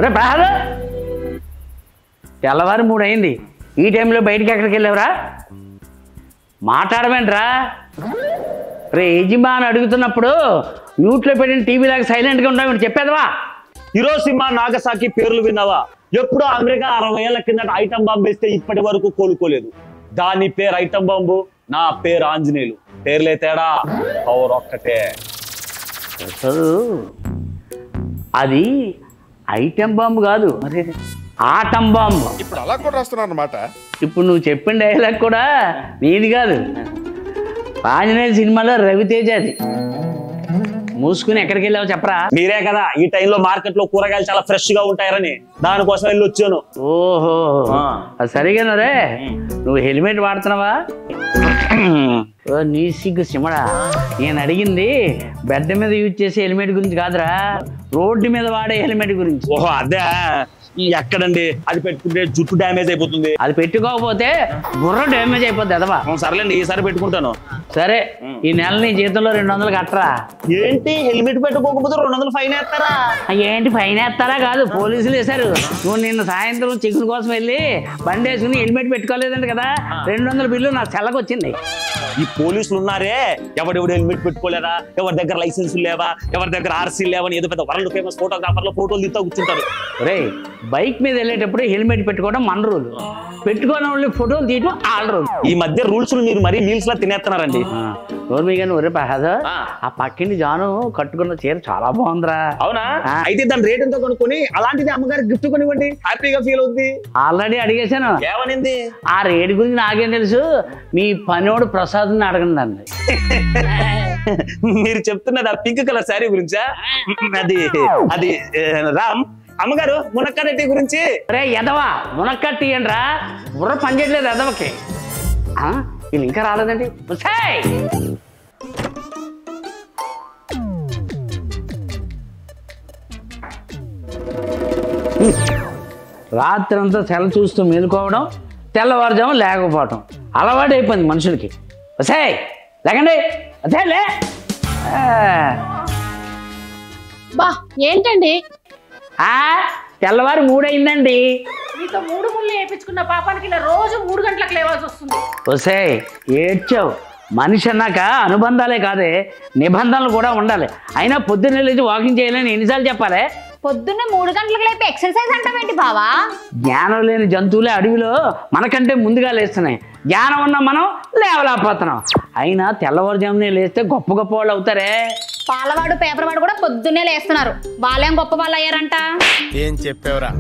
రే ప్రసాద్, తెల్లవారు 3 అయింది. ఈ టైంలో బయటికి ఎక్కడికి వెళ్ళావురా? మాట్లాడమేంట్రా? రే యజమా అని అడుగుతున్నప్పుడు మ్యూట్లో పెట్టిన టీవీ లాగా సైలెంట్గా ఉండమని చెప్పేదవా? హిరోషిమా నాగసాకి పేర్లు విన్నావా? ఎప్పుడో అమెరికా 60 ఏళ్ల కిందట ఐటమ్ బాంబు వేస్తే ఇప్పటి వరకు కోలుకోలేదు. దాని పేరు ఐటమ్ బాంబు, నా పేరు ఆంజనేయులు. పేర్లే తేడా, పవర్ ఒక్కటే. అది ఐటమ్ బాంబు కాదు, మరి ఆటం బాంబు. ఇప్పుడు అలా కూడా రాస్తున్నారు అన్నమాట. ఇప్పుడు నువ్వు చెప్పిన డైలాగ్ కూడా నీది కాదు, ఆంజనేయ సినిమాలో రవితేజ. అది మూసుకుని ఎక్కడికి వెళ్ళావు చెప్పరా? మీరే కదా ఈ టైంలో మార్కెట్ లో కూరగాయలు చాలా ఫ్రెష్ గా ఉంటాయని దానికోసం వెళ్ళి వచ్చాను. ఓహో, అది సరిగాను రే. నువ్వు హెల్మెట్ వాడుతున్నావా? నీ సిగ్గు సిమడా. నేను అడిగింది బెడ్ మీద యూజ్ చేసే హెల్మెట్ గురించి కాదురా, రోడ్డు మీద వాడే హెల్మెట్ గురించి. ఓహో అదే. ఎక్కడండి అది పెట్టుకుంటే జుట్టు డ్యామేజ్ అయిపోతుంది. అది పెట్టుకోకపోతే బుర్ర డ్యామేజ్ అయిపోద్ది అదవా. సర్లేండి ఈసారి పెట్టుకుంటాను. సరే, ఈ నెల నీ జీతంలో 200 కట్టరా. ఏంటి హెల్మెట్ పెట్టుకోకపోతే 200 ఫైన్ వేస్తారా? ఏంటి ఫైన్ వేస్తారా కాదు, పోలీసులు వేశారు. నువ్వు నిన్న సాయంత్రం చికెన్ కోసం వెళ్ళి బండి వేసుకుని హెల్మెట్ పెట్టుకోలేదండి కదా, 200 బిల్లు నాకు చెల్లకి వచ్చింది. ఈ పోలీసులు ఉన్నారే, ఎవడెవడు హెల్మెట్ పెట్టుకోలేదా, ఎవరి దగ్గర లైసెన్సులు లేవా, ఎవరి దగ్గర ఆర్సీ లేవని ఏదో పెద్ద వరల్డ్ ఫేమస్ ఫోటోగ్రాఫర్లో ఫోటోలు తీస్తా కూర్చుంటారు. రే బైక్ మీద వెళ్ళేటప్పుడు హెల్మెట్ పెట్టుకోవడం మన రూల్, పెట్టుకోని వాళ్ళు ఫోటోలు తీయడం వాళ్ళ రూల్. ఈ మధ్య రూల్స్ మీరు మరీ మీల్స్ లా తినేస్తున్నారండి. కానీ ఒరే ప్రసాద్, ఆ పక్కింటి జాను కట్టుకున్న చీర చాలా బాగుందిరా. అవునా? అయితే దాని రేట్ ఎంతో కొనుక్కొని అలాంటిది అమ్మగారికి గిఫ్ట్ కొనివ్వండి, హ్యాపీగా ఫీల్ అవుతుంది. ఆల్రెడీ అడిగేశాను. ఏమనింది? ఆ రేట్ గురించి నాకేం తెలుసు, మీ పనోడు ప్రసాద్ అడగండి అండి. మీరు చెప్తున్నది ఆ పింక్ కలర్ శారీ గురించా? అది అది రామ్ అమ్మగారు మునక్కాడట్టి గురించి. రే ఎదవా, మునక్కట్టి ఏంట్రా, బుర్ర పనిచేయట్లేదు ఎదవకి. వీళ్ళు ఇంకా రాలేదండి. రాత్రి అంతా తెల్ల చూస్తూ మేలుకోవడం, తెల్లవారుజాము లేకపోవడం అలవాటు అయిపోయింది మనుషులకి. వసే లేకండి, అదే లే. బా ఏంటండి తెల్లవారు 3 అయిందండి. మీతో 3 ముళ్ళు వేయించుకున్న పాపానికి ఇలా రోజు 3 గంటలకు లేవాల్సి వస్తుంది. వసే ఏడ్చావు. మనిషి అన్నాక అనుబంధాలే కాదే, నిబంధనలు కూడా ఉండాలి. అయినా పొద్దున్నే లేచి వాకింగ్ చేయాలని ఎన్నిసార్లు చెప్పాలి? పొద్దున్నే 3 గంటలకు లేపి ఎక్సర్సైజ్ అంటావేంటి బావా? జ్ఞానం లేని జంతువులే అడవిలో మనకంటే ముందుగా లేస్తున్నాయి. జ్ఞానం ఉన్న మనం లేవలేకపోతున్నాం. అయినా తెల్లవారుజామునే లేస్తే గొప్ప గొప్ప వాళ్ళు అవుతారే. పాలవాడు పేపర్ వాడు కూడా పొద్దున్నే లేస్తున్నారు, వాళ్ళేం గొప్ప వాళ్ళు అయ్యారంట. ఏం చెప్పావురా?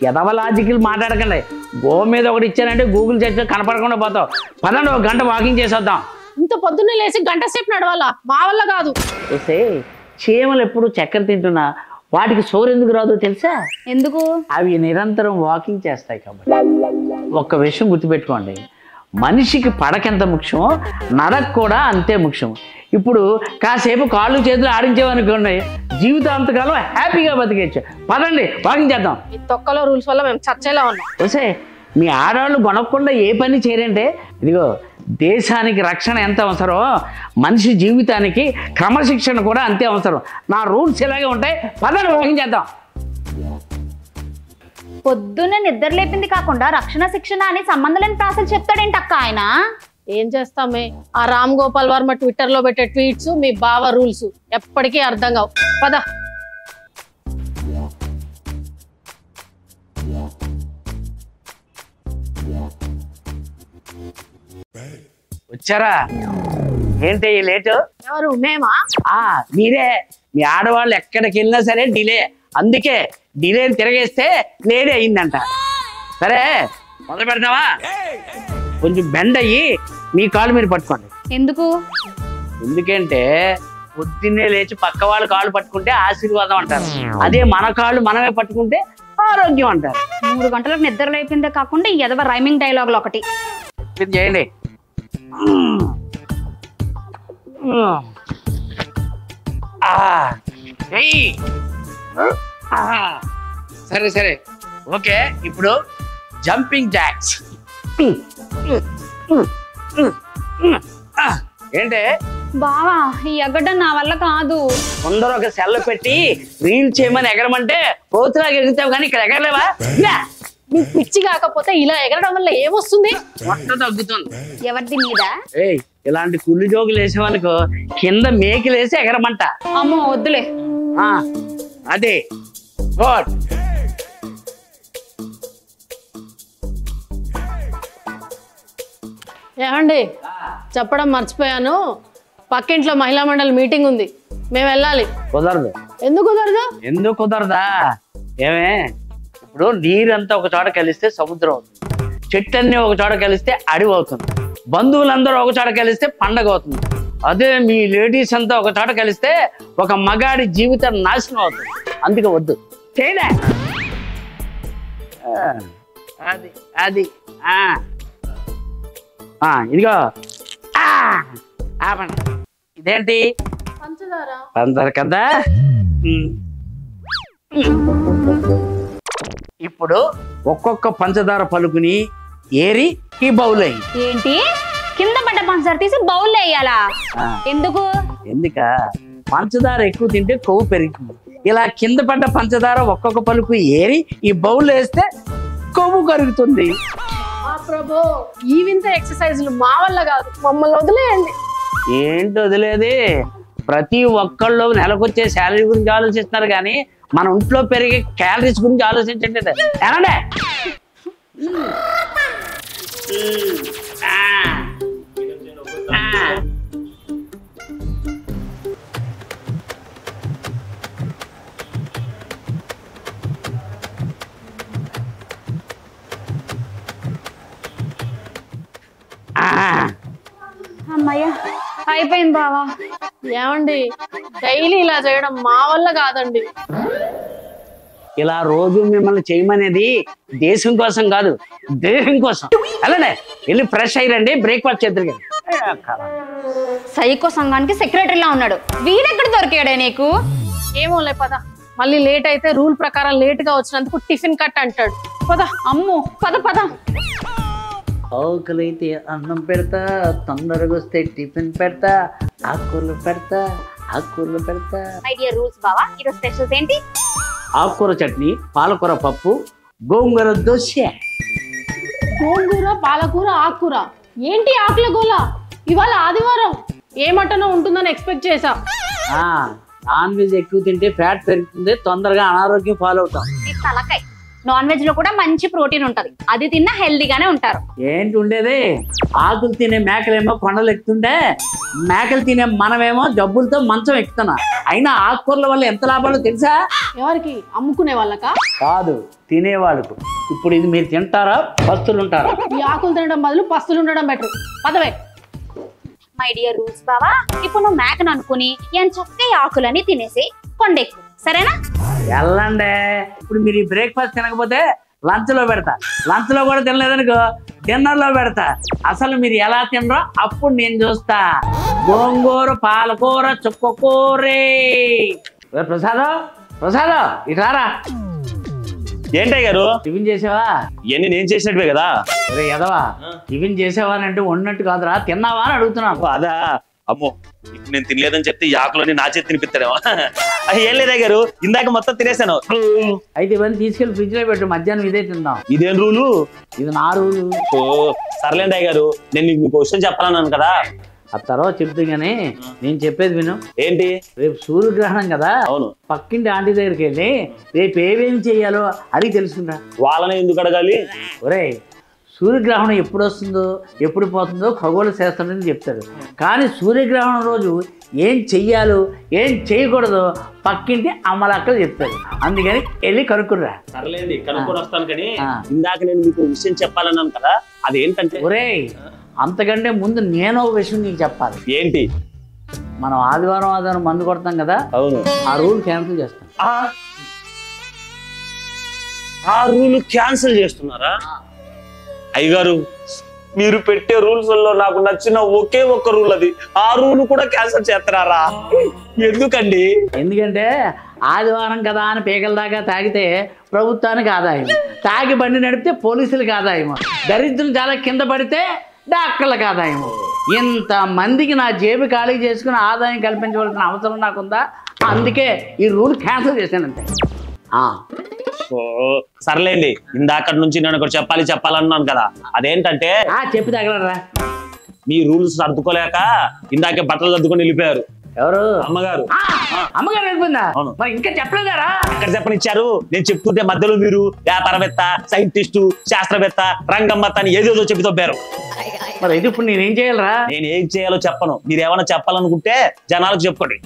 ఎదవ లాజికల్ మాట్లాడకండి. గో మీద ఒకటి ఇచ్చారంటే గూగుల్ చేస్తే కనపడకుండా పోతావు. పదండి, 1 గంట వాకింగ్ చేసేద్దాం. ఇంత పొద్దున్నే లేచి గంట సేపు నడవాలా? మా వల్ల కాదు. చూసే చీమలు ఎప్పుడు చక్కెర తింటున్నా వాటికి సోరు ఎందుకు రాదో తెలుసా? ఎందుకు? అవి నిరంతరం వాకింగ్ చేస్తాయి కాబట్టి. ఒక్క విషయం గుర్తుపెట్టుకోండి, మనిషికి పడకెంత ముఖ్యమో నడక కూడా అంతే ముఖ్యం. ఇప్పుడు కాసేపు కాళ్ళు చేతులు ఆడించేవనుకోండి, జీవితాంతకాలం హ్యాపీగా బతికేచ్చు. పదండి వాకింగ్ చేద్దాం. ఈ తొక్కలో రూల్స్ వల్ల మేము చచ్చేలా ఉన్నాం. వసే మీ ఆడవాళ్ళు కొనకుండా ఏ పని చేయరంటే, ఇదిగో దేశానికి రక్షణ ఎంత అవసరమో మనిషి జీవితానికి క్రమశిక్షణ కూడా అంతే అవసరం. నా రూల్స్ ఇలాగే ఉంటాయి. పదండి వాకింగ్ చేద్దాం. పొద్దున్నే నిద్ర లేపింది కాకుండా రక్షణ శిక్షణ అని సంబంధం లేని ప్రాసలు చెప్తాడేంటి అక్క ఆయన? ఏం చేస్తామే, ఆ రామ్ గోపాల్ వర్మ ట్విట్టర్ లో పెట్టే ట్వీట్స్ మీ బావ రూల్స్ ఎప్పటికీ అర్థం కావు. పద. వచ్చారా? ఏంటి లేటు? ఎవరు? మేమా? మీరే. మీ ఆడవాళ్ళు ఎక్కడికి వెళ్ళినా సరే డిలే, అందుకే డిలేని తిరగేస్తే లేడీ అయిందంట. సరే మొదలు పెడతావా? కొంచెం బెండ్ అయ్యి మీ కాళ్ళు మీరు పట్టుకోండి. ఎందుకు? ఎందుకంటే పొద్దున్నే లేచి పక్క వాళ్ళ కాళ్ళు పట్టుకుంటే ఆశీర్వాదం అంటారు, అదే మన కాళ్ళు మనమే పట్టుకుంటే ఆరోగ్యం అంటారు. 3 గంటలకు నిద్ర లేపిందే కాకుండా ఈ ఎదవ రైమింగ్ డైలాగులు ఒకటి చేయండి. సరే సరే ఓకే. ఇప్పుడు జంపింగ్ జాక్స్. ఏంటే బావా ఈ ఎగడ్డం నా వల్ల కాదు. ముందర ఒక సెల్ పెట్టి రీల్ చేయమని ఎగరమంటే పోతులాగా ఎగుతావు కానీ ఇక్కడ ఎగరలేవా? మీకు పిచ్చి కాకపోతే ఇలా ఎగరడం వల్ల ఏమొస్తుంది? మొట్ట తగ్గుతుంది. ఎవరిది మీద? ఏయ్ ఇలాంటి కుళ్ళు జోకులు వేసేవాళ్ళకు కింద మేకలు వేసి ఎగరమంట. అమ్మో వద్దులే. అదే గుడ్. ఏమండి చెప్పడం మర్చిపోయాను, పక్కింట్లో మహిళా మండలి మీటింగ్ ఉంది, మేము వెళ్ళాలి. కుదరదు. ఎందుకు కుదరదు? ఎందుకు కుదరదా? ఏమే ఇప్పుడు నీరంతా ఒక చోట కలిస్తే సముద్రం అవుతుంది, చెట్టన్నీ ఒక చోట కలిస్తే అడవి అవుతుంది, బంధువులందరూ ఒక చోట కలిస్తే పండగ అవుతుంది. అదే మీ లేడీస్ అంతా ఒక చోట కలిస్తే ఒక మగాడి జీవితం నాశనం అవుతుంది. అందుకే వద్దు చేయలే. అది అది ఇదిగో ఇదేంటి పంచదార కదా. ఇప్పుడు ఒక్కొక్క పంచదార పలుకుని ఏరి ఈ బౌల్ అయ్యి. ఏంటి కింద పడ్డ పంచదార తీసి బౌల్ వేయాలా? ఎందుకు? ఎందుక పంచదార ఎక్కువ తింటే కొవ్వు పెరుగుతుంది. ఇలా కింద పడ్డ పంచదార ఒక్కొక్క పలుకు ఏరి ఈ బౌల్ వేస్తే కొవ్వు కరుగుతుంది. ప్రభు ఈ వింత ఎక్సర్సైజ్లు మా వల్ల కాదు, మమ్మల్ని వదిలేయండి. ఏంటి వదిలేది? ప్రతి ఒక్కళ్ళు నెలకొచ్చే శాలరీ గురించి ఆలోచిస్తున్నారు కానీ మన ఒంట్లో పెరిగే క్యాలరీస్ గురించి ఆలోచించండి. ఏనండి అమ్మయ్య అయిపోయింది బావా. ఏమండి డైలీ ఇలా చేయడం మా వల్ల కాదండి. ఇలా రోజు మిమ్మల్ని చేయమనేది దేశం కోసం కాదు, దేహం కోసం. అలానే వెళ్ళి ఫ్రెష్ అయ్యండి, బ్రేక్ఫాస్ట్ చేద్దరు. సైకో సంఘానికి సెక్రటరీలా ఉన్నాడు, వీడెక్కడ దొరికాడే నీకు? ఏమో లే పద, మళ్ళీ లేట్ అయితే రూల్ ప్రకారం లేట్ గా వచ్చినందుకు టిఫిన్ కట్ అంటాడు. పద. అమ్ము పద పద. ఆకలైతే అన్నం పెడతా, తొందరగా వస్తే టిఫిన్ పెడతా, ఆకుకూరలు పెడతా, ఆకుకూరలు పెడతా. మై డియర్ రూల్స్ బావా, ఈరోజు స్పెషల్స్ ఏంటి? ఆకుకూర చట్నీ, పాలకూర పప్పు, గోంగూర దోశ. గోంగూర, పాలకూర, ఆకుకూర ఏంటి ఆకుల గోల? ఇవాళ ఆదివారం ఏ మటనో ఉంటుందని ఎక్స్పెక్ట్ చేసా. నాన్ వెజ్ ఎక్కువ తింటే ఫ్యాట్ పెరుగుతుంది, తొందరగా అనారోగ్యం ఫాలో అవుతాం. తలకాయ నాన్ వెజ్ లో కూడా మంచి ప్రోటీన్ ఉంటది, అది తిన్నా హెల్దీగానే ఉంటారు. ఏంటి ఉండేది? ఆకులు తినే మేకలేమో కొండలు ఎక్కుతుంటే, మేకలు తినే మనమేమో జబ్బులతో మంచం ఎక్కుతున్నా. అయినా ఆకుకూరల వల్ల ఎంత లాభాలు తెలుసా? ఎవరికి? అమ్ముకునే వాళ్ళకా? కాదు, తినేవాళ్ళకు. ఇప్పుడు ఇది మీరు తింటారా, పస్తులు ఉంటారా? ఈ ఆకులు తినడం బదులు పస్తులు ఉండడం బెటర్. పదవే. మై డియర్ రూల్స్ బావా, ఇప్పుడు నువ్వు మేకను అనుకుని ఎంత చక్కగా ఆకులని తినేసి కొండెక్కు, సరేనా? వెళ్ళండి. ఇప్పుడు మీరు ఈ బ్రేక్ఫాస్ట్ తినకపోతే లంచ్ లో పెడతా, లంచ్ లో కూడా తినలేదనుకో డిన్నర్ లో పెడతా. అసలు మీరు ఎలా తినరో అప్పుడు నేను చూస్తా. గోంగూర, పాలకూర, చుక్కకూరే. ప్రసాదం ప్రసాదం ఇటారా. ఏంటయ్య గారు టిఫిన్ చేసావా? ఇవన్నీ నేను చేసినట్టువే కదా. అరే ఎదవా, టిఫిన్ చేసావా అని అంటే ఉన్నట్టు కాదురా, తిన్నావా అని అడుగుతున్నాను. అదా అమ్మో, ఇప్పుడు నేను తినలేదని చెప్తే ఈ ఆకులని నా చేతి తినిపిస్తాడేమో. ఏం లేదయ్య గారు, ఇందాక మొత్తం తినేసాను. అయితే ఇవన్నీ తీసుకెళ్లి ఫ్రిడ్జ్ లో పెట్టు, మధ్యాహ్నం ఇదే తిందాం. ఇదేం రూలు? ఇది నా రూలు. ఓ సర్లేండి అయ్య గారు, నేను మీకు క్వశ్చన్ చెప్పాలన్నాను కదా. ఆ తర్వాత చెప్తూ గానీ నేను చెప్పేది విను. ఏంటి? రేపు సూర్యగ్రహణం కదా. అవును. పక్కింటి ఆంటీ దగ్గరికి వెళ్ళి రేపు ఏమేమి చెయ్యాలో అది తెలుసుకుంటా. వాళ్ళని ఎందుకు అడగాలి? ఒరే, సూర్యగ్రహణం ఎప్పుడు వస్తుందో ఎప్పుడు పోతుందో ఖగోళ శాస్త్రం చెప్తారు. కానీ సూర్యగ్రహణం రోజు ఏం చెయ్యాలో ఏం చేయకూడదో పక్కింటి అమ్మలక్కలు చెప్తారు. అందుకని వెళ్ళి కనుక్కుర్రా. సర్లేండి, కనుక్కొని వస్తాను. కానీ ఇందాక నేను మీకు విషయం చెప్పాలన్నాను కదా, అదేంటంటే. ఒరే, అంతకంటే ముందు నేను ఒక విషయం నీకు చెప్పాలి. ఏంటి? మనం ఆదివారం మందు కొడతాం కదా. అవును. ఆ రూల్ క్యాన్సిల్ చేస్తాం. ఆ రూల్ క్యాన్సిల్ చేస్తున్నారా? అయ్యగారు, మీరు పెట్టే రూల్స్ లో నాకు నచ్చిన ఒకే ఒక్క రూల్ అది. ఆ రూల్ కూడా క్యాన్సిల్ చేస్తున్నారా? ఎందుకండి? ఎందుకంటే ఆదివారం కదా అని పీకల దాకా తాగితే ప్రభుత్వానికి ఆదాయం, తాగి బండి నడిపితే పోలీసులకు ఆదాయం, దరిద్రం చాలా కింద పడితే డాక్టర్లకు ఆదాయం. ఇంతమందికి నా జేబు ఖాళీ చేసుకుని ఆదాయం కల్పించవలసిన అవసరం నాకుందా? అందుకే ఈ రూల్ క్యాన్సిల్ చేశానంతే. సర్లేండి, ఇందాక నుంచి నేను ఒకటి చెప్పాలన్నాను కదా, అదేంటంటే చెప్పి తగలరా. మీ రూల్స్ సర్దుకోలేక ఇందాకే బట్టలు సర్దుకొని వెళ్ళిపోయారు. ఎవరు? అమ్మగారు. అమ్మగారు వెళ్ళిపోయిందా? అవును. మరి ఇంకా చెప్పలేదారా? ఎక్కడ చెప్పనిచ్చారు? నేను చెప్తుంటే మధ్యలో మీరు వ్యాపారవేత్త, సైంటిస్టు, శాస్త్రవేత్త, రంగమ్మత్త అని ఏదేదో చెప్పి తప్పారు. మరి ఇది ఇప్పుడు నేనేం చేయాలరా? నేను ఏం చేయాలో చెప్పను, మీరు ఏమైనా చెప్పాలనుకుంటే జనాలకు చెప్పుకోండి.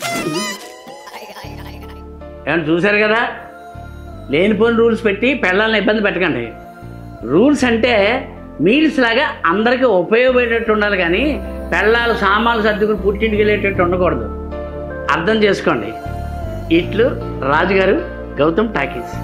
ఏమన్నా చూశారు కదా, లేనిపోయిన రూల్స్ పెట్టి పెళ్ళాలని ఇబ్బంది పెట్టకండి. రూల్స్ అంటే మీల్స్ లాగా అందరికీ ఉపయోగపడేటట్టు ఉండాలి, కానీ పెళ్ళాలు సామాన్లు సర్దుకుని పుట్టింటికి వెళ్ళేటట్టు ఉండకూడదు. అర్థం చేసుకోండి. ఇట్లు రాజుగారు, గౌతమ్ టాకీస్.